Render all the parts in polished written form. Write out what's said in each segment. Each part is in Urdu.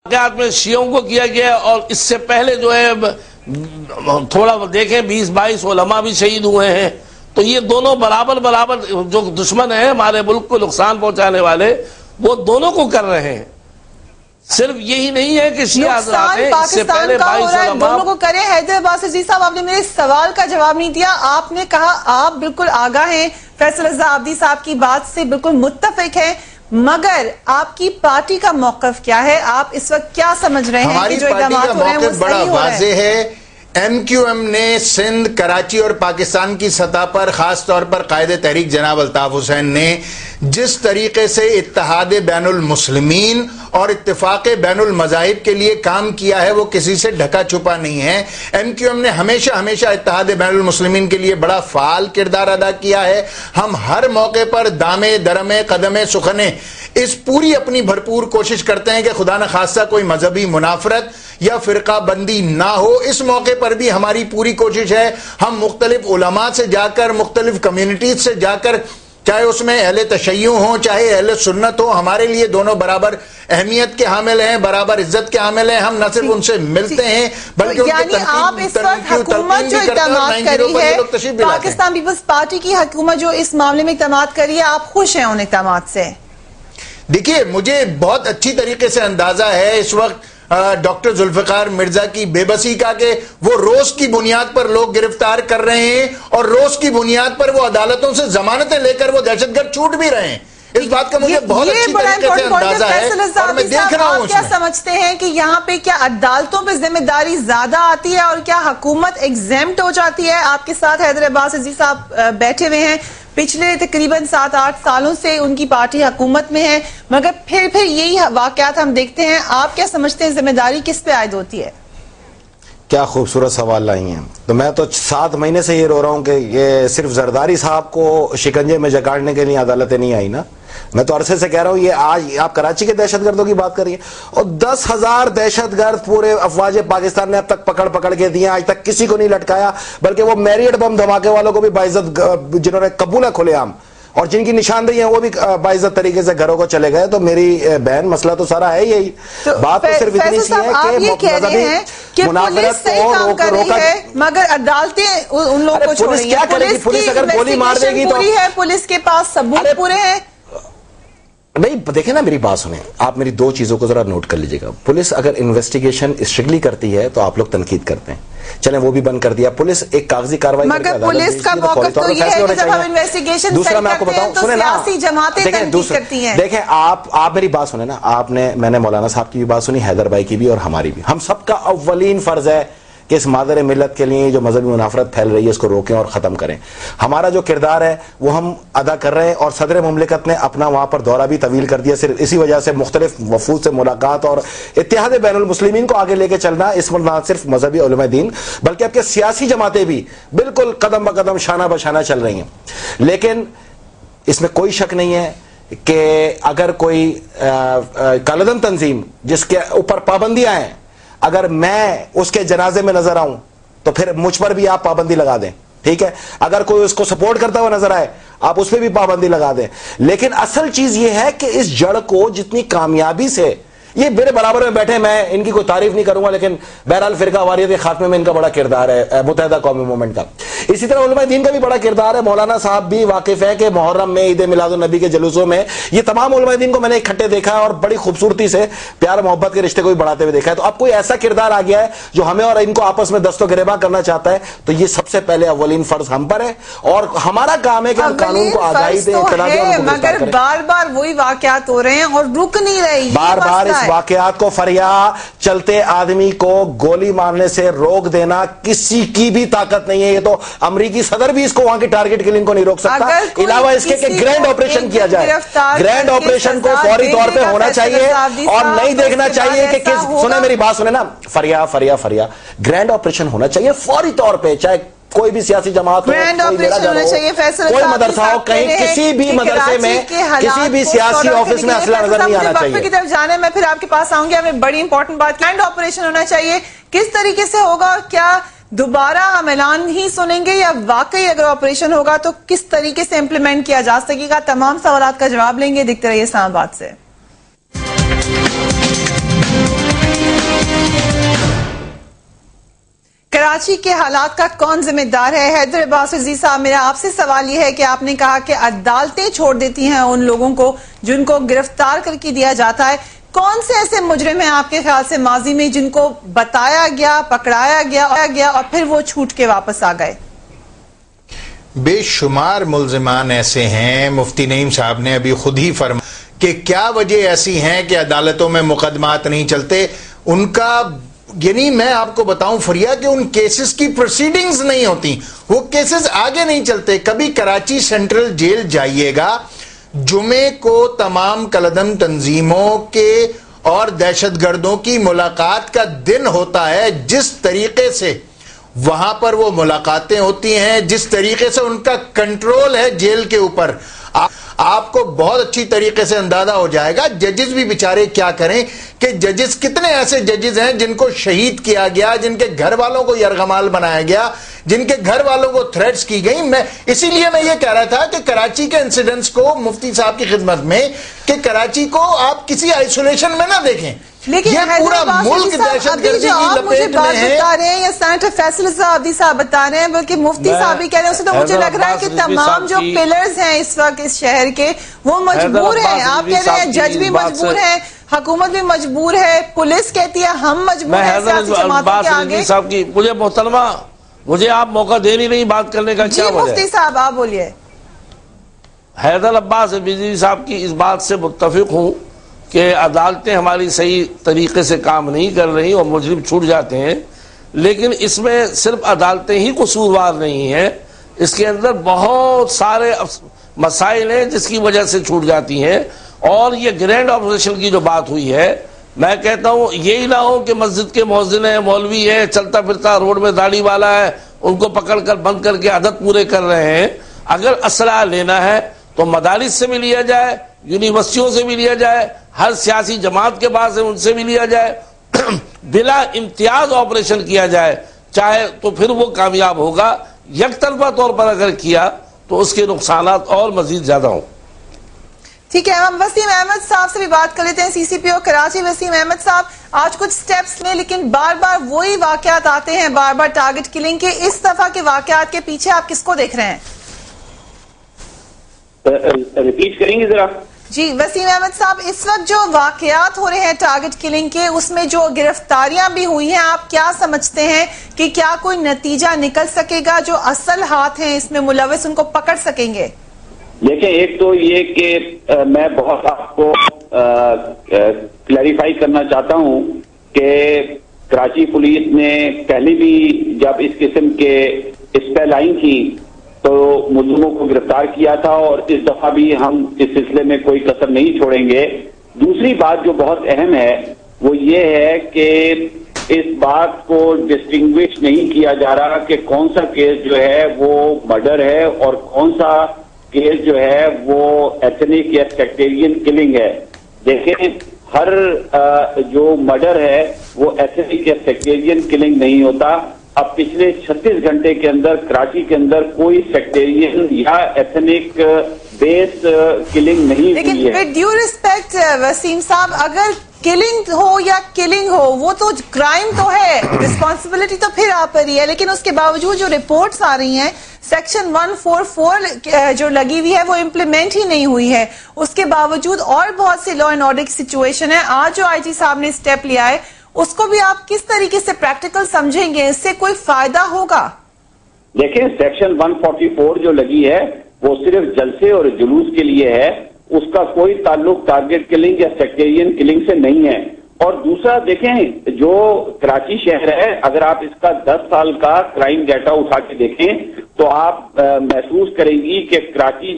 واقعات میں شیعوں کو کیا گیا اور اس سے پہلے جو ہے تھوڑا دیکھیں 20-22 علماء بھی شہید ہوئے ہیں. تو یہ دونوں برابر جو دشمن ہیں ہمارے ملک کو نقصان پہنچانے والے وہ دونوں کو کر رہے ہیں. صرف یہی نہیں ہے کہ شیعہ حضرات ہیں, اس سے پہلے 22 علماء دونوں کو کریں. حیدر عباس عزیز صاحب, آپ نے میرے سوال کا جواب نہیں دیا. آپ نے کہا آپ بالکل آگاہ ہیں, فیصل رضا عابدی صاحب کی بات سے بالکل متفق ہیں, مگر آپ کی پارٹی کا موقف کیا ہے؟ آپ اس وقت کیا سمجھ رہے ہیں کہ جو اقدامات ہو رہے ہیں وہ صحیح ہو رہے ہیں؟ واضح ہے. ایم کیو ایم نے سندھ, کراچی اور پاکستان کی سطح پر, خاص طور پر قائد تحریک جناب الطاف حسین نے جس طریقے سے اتحاد بین المسلمین اور اتفاق بین المذاہب کے لیے کام کیا ہے وہ کسی سے ڈھکا چھپا نہیں ہے. ایم کیو ایم نے ہمیشہ اتحاد بین المسلمین کے لیے بڑا فعال کردار ادا کیا ہے. ہم ہر موقع پر دامے درمے قدمے سخنے اس پوری اپنی بھرپور کوشش کرتے ہیں کہ خدا نخواستہ کوئی مذہبی منافرت یا فرقہ بندی نہ ہو. اس موقع پر بھی ہماری پوری کوشش ہے, ہم مختلف علماء سے جا کر, مختلف کمیونٹیز سے جا کر, چاہے اس میں اہل تشیع ہوں چاہے اہل سنت ہو, ہمارے لیے دونوں برابر اہمیت کے حامل ہیں, برابر عزت کے حامل ہیں. ہم نہ صرف ان سے ملتے ہیں بلکہ یعنی آپ اس وقت حکومت جو اقدامات کری ہے, پاکستان پیپلز پارٹی کی حکومت جو اس معاملے میں اقدامات کری ہے, آپ خوش ہیں ان اقدامات سے؟ دیکھیے, مجھے بہت اچھی طریقے سے اندازہ ہے اس وقت ڈاکٹر ذوالفقار مرزا کی بے بسی کا کہ وہ روز کی بنیاد پر لوگ گرفتار کر رہے ہیں اور روز کی بنیاد پر وہ عدالتوں سے ضمانتیں لے کر وہ دہشت گرد چھوٹ بھی رہے ہیں. اس بات کا مجھے بہت اچھی طریقے سے اندازہ ہے اور میں دیکھ رہا ہوں. آپ کیا سمجھتے ہیں کہ یہاں پہ کیا عدالتوں پہ ذمہ داری زیادہ آتی ہے اور کیا حکومت ایگزیمپٹ ہو جاتی ہے؟ آپ کے ساتھ حیدر عباس عزیز صاحب بیٹھے ہوئے ہیں, پچھلے تقریباً 7-8 سالوں سے ان کی پارٹی حکومت میں ہے, مگر پھر یہی واقعات ہم دیکھتے ہیں. آپ کیا سمجھتے ہیں ذمہ داری کس پہ عائد ہوتی ہے؟ کیا خوبصورت سوال لائی ہیں. تو میں تو 7 مہینے سے یہ رو رہا ہوں کہ یہ صرف زرداری صاحب کو شکنجے میں جکاڑنے کے لیے عدالتیں نہیں آئی نا. میں تو عرصے سے کہہ رہا ہوں, یہ آج آپ کراچی کے دہشت گردوں کی بات کریے اور 10,000 دہشت گرد پورے افواج پاکستان نے اب تک پکڑ کے دیے, آج تک کسی کو نہیں لٹکایا, بلکہ وہ میریٹ بم دھماکے والوں کو بھی باعزت جنہوں نے قبول ہے کھلے عام اور جن کی نشاندہی ہیں وہ بھی باعزت طریقے سے گھروں کو چلے گئے. تو میری بہن مسئلہ تو سارا ہے یہی. بات تو صرف اتنی سی ہے کہ منافرت کو روکا, مگر عدالتیں ان لوگوں کو چھوڑ رہی ہیں. پولیس اگر گولی مار دے گی تو پولیس کے پاس ثبوت پورے ہیں. نہیں دیکھیں نا, میری بات سنیں آپ, میری 2 چیزوں کو ذرا نوٹ کر لیجئے گا. پولیس اگر انویسٹیگیشن اسٹرکٹلی کرتی ہے تو آپ لوگ تنقید کرتے ہیں, چلیں وہ بھی بند کر دیا. پولیس ایک کاغذی کارروائی مگر پولیس کا موقف تو یہ ہے کہ جب ہم انویسٹیگیشن دوسرا میں آپ کو بتاؤں, تو سیاسی جماعتیں تنقید کرتی ہیں. دیکھیں آپ میری بات سنیں نا, میں نے مولانا صاحب کی بھی بات سنی, حیدر بھائی کی بھی اور ہماری بھی. ہم سب کا اولین فرض ہے کہ اس مادر ملت کے لیے جو مذہبی منافرت پھیل رہی ہے اس کو روکیں اور ختم کریں. ہمارا جو کردار ہے وہ ہم ادا کر رہے ہیں اور صدر مملکت نے اپنا وہاں پر دورہ بھی طویل کر دیا. صرف اسی وجہ سے مختلف وفود سے ملاقات اور اتحاد بین المسلمین کو آگے لے کے چلنا, اس میں نہ صرف مذہبی علماء دین بلکہ اب کے سیاسی جماعتیں بھی بالکل قدم بقدم شانہ بشانہ چل رہی ہیں. لیکن اس میں کوئی شک نہیں ہے کہ اگر کوئی کالعدم تنظیم جس کے اوپر پابندیاں ہیں, اگر میں اس کے جنازے میں نظر آؤں تو پھر مجھ پر بھی آپ پابندی لگا دیں, ٹھیک ہے. اگر کوئی اس کو سپورٹ کرتا ہوا نظر آئے آپ اس پہ بھی پابندی لگا دیں. لیکن اصل چیز یہ ہے کہ اس جڑ کو جتنی کامیابی سے, یہ میرے برابر میں بیٹھے, میں ان کی کوئی تعریف نہیں کروں گا, لیکن بہرحال فرقہ واریت کے خاتمے میں ان کا بڑا کردار ہے, متحدہ قومی موومنٹ کا. اسی طرح علماء دین کا بھی بڑا کردار ہے. مولانا صاحب بھی واقف ہے کہ محرم میں, عید میلاد النبی کے جلوسوں میں یہ تمام علماء دین کو میں نے اکٹھے دیکھا ہے اور بڑی خوبصورتی سے پیار محبت کے رشتے کو بھی بڑھاتے ہوئے دیکھا ہے. تو اب کوئی ایسا کردار آ گیا ہے جو ہمیں اور ان کو آپس میں دست و گریباں کرنا چاہتا ہے, تو یہ سب سے پہلے اولین فرض ہم پر ہے اور ہمارا کام ہے کہ ہم قانون کو آگاہی دیں, اطلاع دیں. مگر بار بار وہی واقعات ہو رہے ہیں اور رک نہیں رہے. بار بار اس واقعات کو چلتے آدمی کو گولی مارنے سے روک دینا کسی کی بھی طاقت نہیں ہے. یہ تو امریکی صدر بھی اس کو وہاں کی ٹارگٹ کلنگ کو نہیں روک سکتا. علاوہ اس کے کہ گرینڈ آپریشن کیا جائے, گرینڈ آپریشن کو فوری طور پہ ہونا چاہیے اور نہیں دیکھنا چاہیے کہ کس, سنیں میری بات سنیں نا, فریا گرینڈ آپریشن ہونا چاہیے فوری طور پہ, چاہے کوئی بھی سیاسی جماعت ہو, کوئی مدرسہ ہو, کہیں کسی بھی مدرسے میں کسی بھی سیاسی آفس میں اسلحہ نظر نہیں آنا چاہیے. کی طرف جانے میں پھر آپ کے پاس آؤں گی. ہمیں بڑی امپورٹنٹ بات, گرینڈ آپریشن ہونا چاہیے, کس طریقے سے ہوگا اور کیا دوبارہ ہم اعلان ہی سنیں گے یا واقعی اگر آپریشن ہوگا تو کس طریقے سے امپلیمنٹ کیا جا سکے گا؟ تمام سوالات کا جواب لیں گے. دیکھتے رہیے اسلام آباد سے. کراچی کے حالات کا کون ذمہ دار ہے؟ حیدر عباس عزیز صاحب، میرا آپ سے سوال یہ ہے کہ آپ نے کہا کہ عدالتیں چھوڑ دیتی ہیں ان لوگوں کو جن کو گرفتار کر کے دیا جاتا ہے. کون سے ایسے مجرم ہیں آپ کے خیال سے ماضی میں جن کو بتایا گیا، پکڑایا گیا اور پھر وہ چھوٹ کے واپس آ گئے؟ بے شمار ملزمان ایسے ہیں. مفتی نعیم صاحب نے ابھی خود ہی فرمایا کہ کیا وجہ ایسی ہیں کہ عدالتوں میں مقدمات نہیں چلتے. ان کا یعنی میں آپ کو بتاؤں فریا کہ ان کیسز کی پروسیڈنگز نہیں ہوتی، وہ کیسز آگے نہیں چلتے. کبھی کراچی سینٹرل جیل جائیے گا، جمعے کو تمام کالعدم تنظیموں کے اور دہشت گردوں کی ملاقات کا دن ہوتا ہے. جس طریقے سے وہاں پر وہ ملاقاتیں ہوتی ہیں، جس طریقے سے ان کا کنٹرول ہے جیل کے اوپر، آپ کو بہت اچھی طریقے سے اندازہ ہو جائے گا. ججز بھی بیچارے کیا کریں کہ ججز کتنے ایسے ججز ہیں جن کو شہید کیا گیا، جن کے گھر والوں کو یرغمال بنایا گیا، جن کے گھر والوں کو تھریٹس کی گئی. اسی لیے میں یہ کہہ رہا تھا کہ کراچی کے انسیڈنٹس کو مفتی صاحب کی خدمت میں کہ کراچی کو آپ کسی آئسولیشن میں نہ دیکھیں. لیکن یہ پورا ملک دہشت گردی کی لپیٹ میں ہے. بتا رہے ہیں یا سینیٹر فیصل صاحب بتا رہے ہیں، بلکہ مفتی صاحب بھی کہہ رہے ہیں، اسے تو مجھے لگ رہا ہے کہ تمام جو پلرز ہیں اس وقت اس شہر کے وہ مجبور ہیں. آپ کہہ رہے ہیں جج بھی مجبور ہے، حکومت بھی مجبور ہے، پولیس کہتی ہے ہم مجبور ہیں سیاسی جماعتوں کے آگے. صاحب کی مجھے محترمہ، مجھے آپ موقع دے نہیں رہی بات کرنے کا، کیا وجہ ہے؟ مفتی صاحب آپ بولیے. حیدر عباس رضوی صاحب کی اس بات سے متفق ہوں کہ عدالتیں ہماری صحیح طریقے سے کام نہیں کر رہی اور مجرم چھوٹ جاتے ہیں. لیکن اس میں صرف عدالتیں ہی قصوروار نہیں ہیں، اس کے اندر بہت سارے مسائل ہیں جس کی وجہ سے چھوٹ جاتی ہیں. اور یہ گرینڈ آپریشن کی جو بات ہوئی ہے، میں کہتا ہوں یہی نہ ہو کہ مسجد کے مؤذن ہیں، مولوی ہے، چلتا پھرتا روڈ میں داڑھی والا ہے، ان کو پکڑ کر بند کر کے عدد پورے کر رہے ہیں. اگر اسلحہ لینا ہے تو مدارس سے بھی لیا جائے، یونیورسٹیوں سے بھی لیا جائے، ہر سیاسی جماعت کے پاس ہے ان سے بھی لیا جائے، بلا امتیاز آپریشن کیا جائے چاہے، تو پھر وہ کامیاب ہوگا. یک طرفہ طور پر اگر کیا تو اس کے نقصانات اور مزید زیادہ ہوں. ٹھیک ہے، ہم وسیم احمد صاحب سے بھی بات کر لیتے ہیں، سی سی پی او کراچی. وسیم احمد صاحب، آج کچھ سٹیپس لیں لیکن بار بار وہی واقعات آتے ہیں، بار بار ٹارگٹ کلنگ کے. اس دفعہ کے واقعات کے پیچھے آپ کس کو دیکھ رہے ہیں؟ ریپیٹ کریں گے ذرا؟ جی وسیم احمد صاحب، اس وقت جو واقعات ہو رہے ہیں ٹارگٹ کلنگ کے، اس میں جو گرفتاریاں بھی ہوئی ہیں، آپ کیا سمجھتے ہیں کہ کیا کوئی نتیجہ نکل سکے گا؟ جو اصل ہاتھ ہیں اس میں ملوث، ان کو پکڑ سکیں گے؟ دیکھیں، ایک تو یہ کہ میں بہت آپ کو کلیریفائی کرنا چاہتا ہوں کہ کراچی پولیس نے پہلے بھی جب اس قسم کے اسپیل آئی تھی تو ملزموں کو گرفتار کیا تھا، اور اس دفعہ بھی ہم اس سلسلے میں کوئی کسر نہیں چھوڑیں گے. دوسری بات جو بہت اہم ہے وہ یہ ہے کہ اس بات کو ڈسٹنگوش نہیں کیا جا رہا کہ کون سا کیس جو ہے وہ مرڈر ہے اور کون سا کیس جو ہے وہ ایتھنک یا سیکٹیرین کلنگ ہے. دیکھیں، ہر جو مرڈر ہے وہ ایتھنک یا سیکٹیرین کلنگ نہیں ہوتا. اب پچھلے 36 گھنٹے کے اندر کراچی کے اندر کوئی سیکٹیرین یا ایتھنک بیس کلنگ نہیں ہوئی ہے. لیکن ود ڈیو ریسپیکٹ وسیم صاحب، اگر کلنگ ہو یا کلنگ ہو، وہ تو کرائم تو ہے، رسپانسبلٹی تو پھر آپ پر ہی ہے. لیکن اس کے باوجود جو رپورٹس آ رہی ہیں، سیکشن 144 جو لگی ہوئی ہے وہ امپلیمنٹ ہی نہیں ہوئی ہے. اس کے باوجود اور بہت سے لا اینڈ آرڈر کی سچویشن ہے. آج جو آئی جی صاحب نے اسٹیپ لیا ہے اس کو بھی آپ کس طریقے سے پریکٹیکل سمجھیں گے؟ اس سے کوئی فائدہ ہوگا؟ دیکھیں، سیکشن 144 جو لگی ہے وہ صرف جلسے اور جلوس کے لیے ہے، اس کا کوئی تعلق ٹارگٹ کلنگ یا سیکٹیرین کلنگ سے نہیں ہے. اور دوسرا دیکھیں، جو کراچی شہر ہے، اگر آپ اس کا 10 سال کا کرائم ڈیٹا اٹھا کے دیکھیں تو آپ محسوس کریں گی کہ کراچی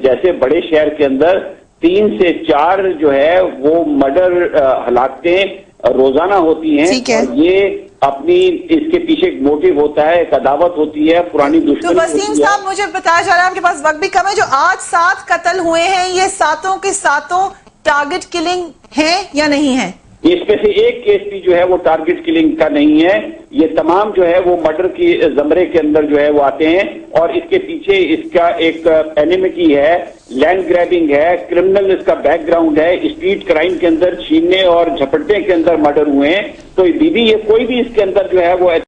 جیسے بڑے شہر کے اندر 3 سے 4 جو ہے وہ مرڈر ہلاکتیں روزانہ ہوتی ہیں. اور یہ اپنی اس کے پیچھے ایک موٹیو ہوتا ہے، ایک عداوت ہوتی ہے، پرانی دشمنی. تو وسیم صاحب، مجھے بتایا جا رہا ہے، آپ کے پاس وقت بھی کم ہے، جو آج 7 قتل ہوئے ہیں، یہ 7 کے 7 ٹارگٹ کلنگ ہیں یا نہیں ہیں؟ اس میں سے ایک کیس بھی جو ہے وہ ٹارگٹ کلنگ کا نہیں ہے. یہ تمام جو ہے وہ مرڈر کی زمرے کے اندر جو ہے وہ آتے ہیں، اور اس کے پیچھے اس کا ایک اینیمٹی ہے، لینڈ گریبنگ ہے، کرمنل اس کا بیک گراؤنڈ ہے، اسٹریٹ کرائم کے اندر چھیننے اور جھپٹنے کے اندر مرڈر ہوئے ہیں. تو یہ کوئی بھی اس کے اندر جو ہے وہ